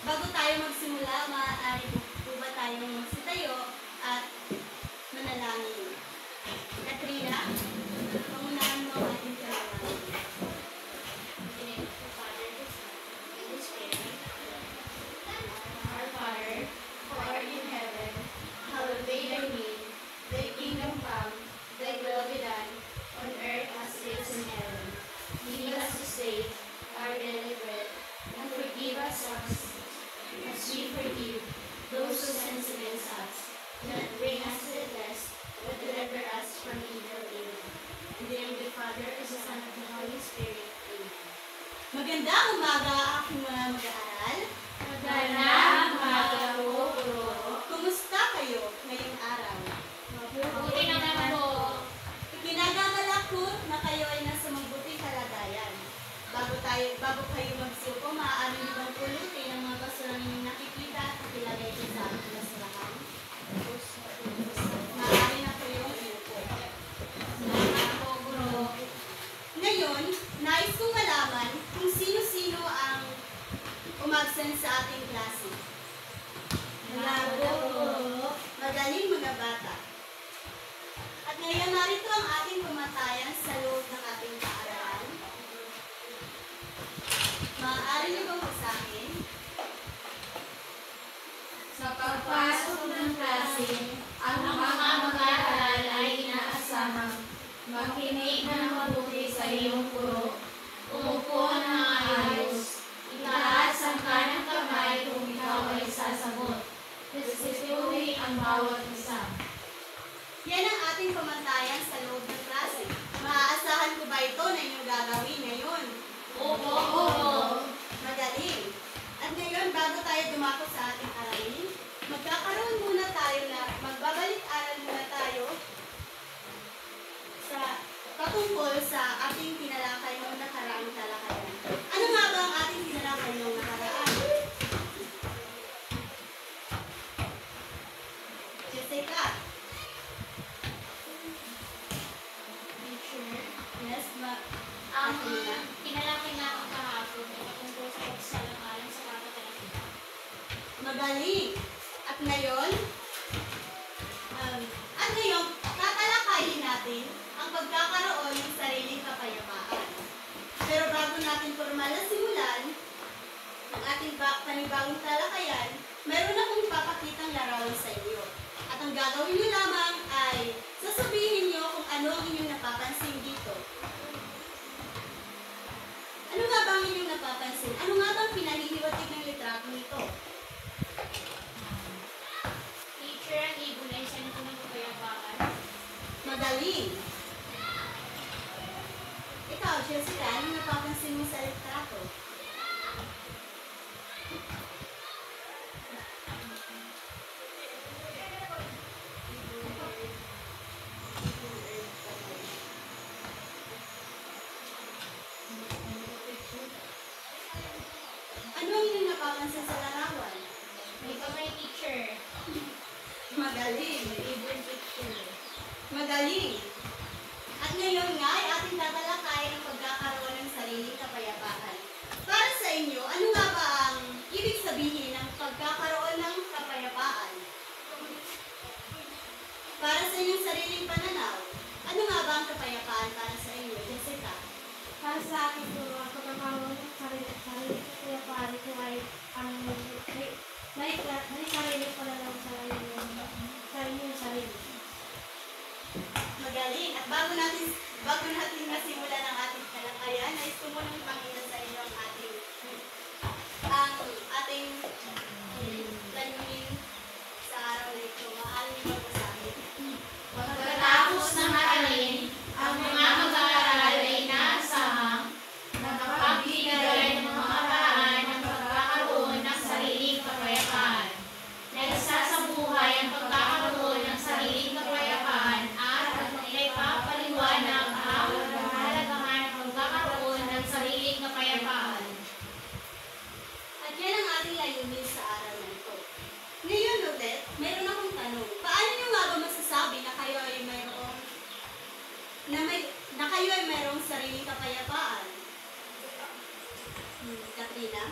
Bago tayo magsimula, maaari po ba tayong magsitayo at manalangin? Katrina, pangunahan mo ang ating panalangin. Our Father, who art in heaven, hallowed be thy name. Thy kingdom come, thy will be done, on earth as it is in heaven. Give us this day our daily bread, and forgive us as we forgive those who sin against us. Do not bring us to the test, but deliver us from evil. Amen. In the name of the Father, and the Son, and the Holy Spirit. Amen. Magandang umaga aking mga mag-aaral. Magandang umaga po, Guro. Kumusta kayo ngayong araw? Mabuti naman po. Ikinagagalak ko na kayo ay nasa mabuting kalagayan. Bago kayo magsuko, maaari niyo bang pulutin ang mga basurang inyong nakikita at ilagay ko sa aking basurahan? Maaari na kayong iupo. Salamat po, Guro. Ngayon, nais kong malaman kung sino-sino ang umabsent sa ating klase. Magaling mga bata. At ngayon, narito ang ating pamatayan sa loob ng ating paaralan. Maaari niyo bang basahin? Sa pagpasok ng klase, ang mga mag-aaral ay inaasahang makinig ng mabuti sa iyong guro, umupo ng ayos, itaas ang kanang kamay kung ikaw ay sasagot, respetuhin ang bawat isa. Yan ang ating pamantayan sa loob ng klase. Maaasahan ko ba ito na inyong gagawin ngayon? Opo. Magaling. At ngayon, bago tayo dumako sa ating aralin, magkakaroon muna tayo na magbabalik-aral muna tayo sa patungkol sa ating tinalakay noong nakaraang talakayan. Ano nga ba ang ating tinalakay noong nakaraan? Jessica. Teacher, Yes, ang kinalaki namin kahapon ay patungkol sa pagsalang-alang sa kapatalakihan. Magaling. At ngayon, tatalakayin natin ang pagkakaroon ng sariling kapayapaan. Pero bago natin formal na simulan ang ating panibagong talakayan, meron akong ipapakitang larawan sa inyo. At ang gagawin nyo lamang ay sasabihin nyo kung ano ang inyong napapansin dito. Ano nga ba ang inyong napapansin? Ano nga ba ang pinahihirwatig ng litrato nito? Teacher, ang ibon ay sanito ng kapayapaan. Magaling! Ikaw, Jessica, anong napapansin mo sa litrato? Ano ang inyong napapansin sa larawan? May kamay, teacher. Magaling! Ibon, teacher. Magaling! At ngayon nga ay ating tatalakayin ang pagkakaroon ng sariling kapayapaan. Para sa inyo, ano nga ba ang ibig sabihin ng pagkakaroon ng kapayapaan? Para sa inyong sariling pananaw, ano nga ba ang kapayapaan para sa inyo, Jessica? Para sa akin po, ang pagkakaroon ng sarili kaya pare ko ay ang may sarili ko na lang sa inyong sarili. Magaling. At bago natin masimulan ang ating talakayan, nais ko munang ipakita sa inyo ang ating planning sa araw na ito. Maaari niyo magbasahin. Pagkatapos ng aralin, ang mga mag-aaral ay inaasahang nakapagbigay ng mga paraan ng pagkakaroon ng sariling kapayapaan. Nagsasabuhay ang pagkakaroon ng sariling kapayapaan at naipapaliwanag ang kahalagahan ng pagkakaroon ng sariling kapayapaan. At yan ang ating layunin sa araw na ito. Ngayon ulit, meron akong tanong. Paano niyo nga ba masasabi na kayo ay mayroong sariling kapayapaan? Katrina?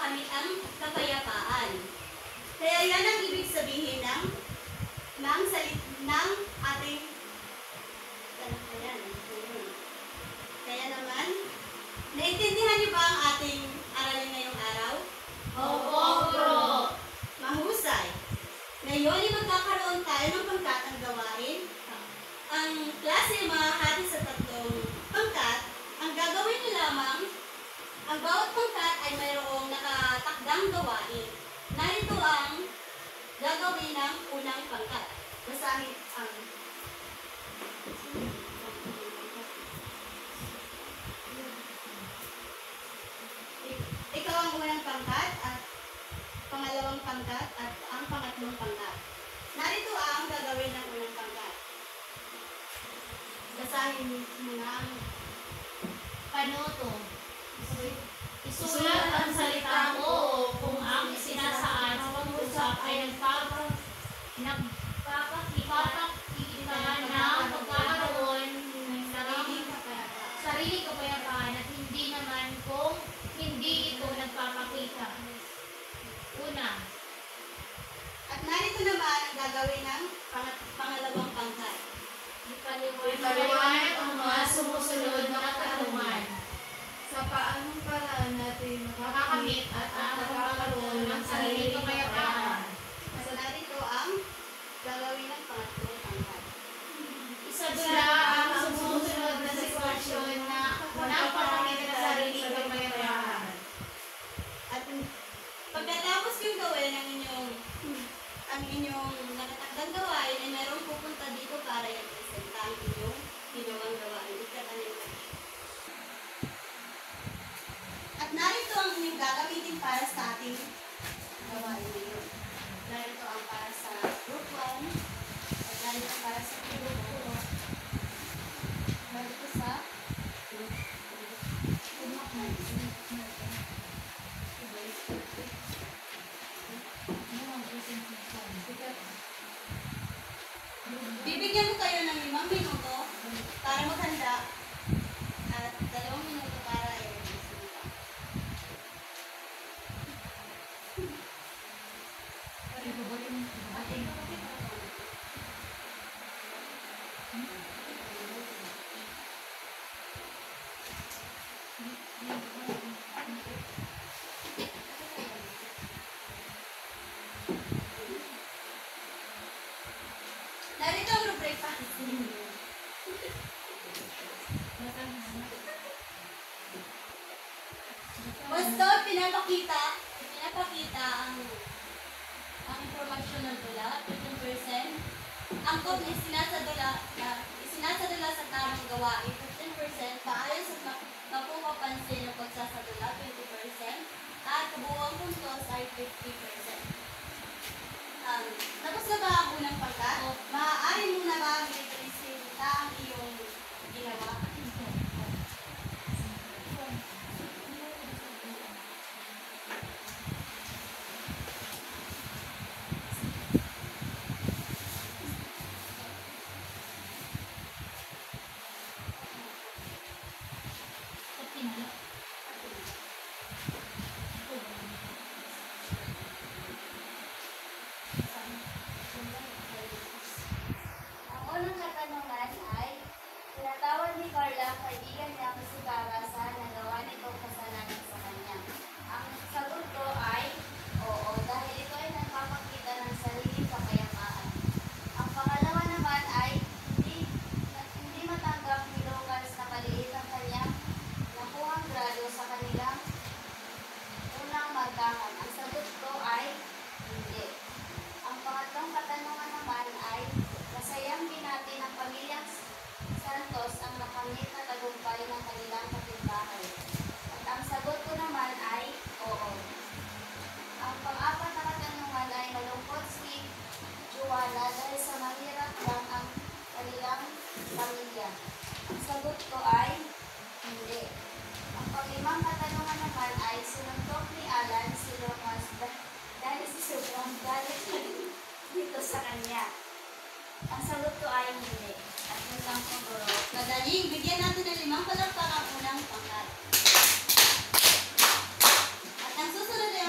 makamit ang kapayapaan. Kaya yan ang ibig sabihin ng ating kaya naman, naintindihan niyo ba ang ating aralin ngayong araw? Opo, bro. Mahusay. Ngayon ay magkakaroon tayo ng pangkatang gawain. Ang klase ay mahahati sa tatlong pangkat. Ang gagawin niyo lamang, ang bawat pangkat ay mayroong nakatakdang gawain. Narito ang gagawin ng unang pangkat. Basahin ang ikaw ang unang pangkat at pangalawang pangkat at ang pangatlong pangkat. Narito ang gagawin ng unang pangkat. Basahin mo na ang Panuto. Isulat ang salita mo kung ang isinasaan sa pag-usap ay nagpapakita na pagkakaroon ng sarili kapayapaan at hindi naman kung hindi ito nagpapakita. Una, at narito naman ang gagawin ng pangalawang pangkat. ipaliwanag ang mga sumusunod na katanungan. Sa paanong paraan natin Makakamit at nakakaroon ng sarili kapayapaan. So narito ang gagawin ng pangatlong pangkat. Isadula ang sumusunod na sitwasyon na napakamit ng sarili kapayapaan. At pagkatapos yung gawin ang inyong nakatakdang gawain ay mayroong pupunta dito para i-presenta ang inyong ginawang gawain. At narito ang inyong gagamitin para sa ating gawain ngayon. Narito ang para sa group 1 at narito para sa group 2. Narito sa group 2. Bibigyan ko kayo ng 5 minuto para maghanda at 2 minuto para i-presenta. Narito ang rubric pa. Basta pinapakita ang impormasyon ng dula, 15%. Ang kung isinasadula sa tamang gawain, 15%. Paayos at mapupapansin ng pagsasadula, 20%. At kabuuang puntos ay 50%. Tapos na ba ang unang pangkat? Maaari mo na ba i-presenta ang iyong ginawa? Ang unang katanungan ay, tinatawag ni Carla ang kaibigan niya si Cara sa nagawa nitong kasalanan sa kanya. Ang sagot ko ay, oo, dahil ito ay nagpapakita ng sariling kapayapaan. Ang pangalawa naman ay, hindi matanggap ni Lucas na maliit ang kanyang nakuhang grado sa kanilang unang markahan. Ang sagot ko ay, hindi. Ang pangatlong katanungan naman ay, masayang binati ng pamilyang Santos ang nakamit na tagumpay ng kanilang kapitbahay. At ang sagot ko naman ay, oo. Ang pang-apat na katanungan ay, malungkot si Juana dahil sa mahirap lang ang kanilang pamilya. Ang sagot ko ay, hindi. Ang pang-limang katanungan naman ay, sinuntok ni Alan si Lucas dahil si sobrang galit dito sa kanya. Ang sagot ko ay hindi. At yun lang po, bro. Madaling, bigyan natin ng 5 palakpak ang unang pangkat. At ang susunod ay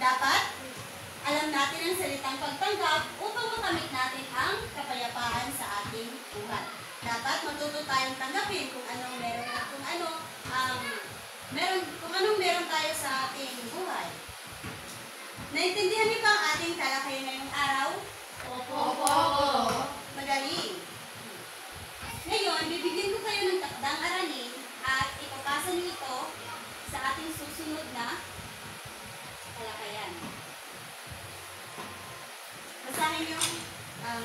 Dapat, alam natin ang salitang pagtanggap upang makamit natin ang kapayapaan sa ating buhay. Dapat matuto tayong tanggapin kung anong meron tayo sa ating buhay. Naintindihan niyo ba ang ating talakayan ngayong araw? Opo. Magaling. Ngayon, bibigyan ko kayo ng takdang aralin at ipapasa niyo ito sa ating susunod na talakayan. Basahin niyo ang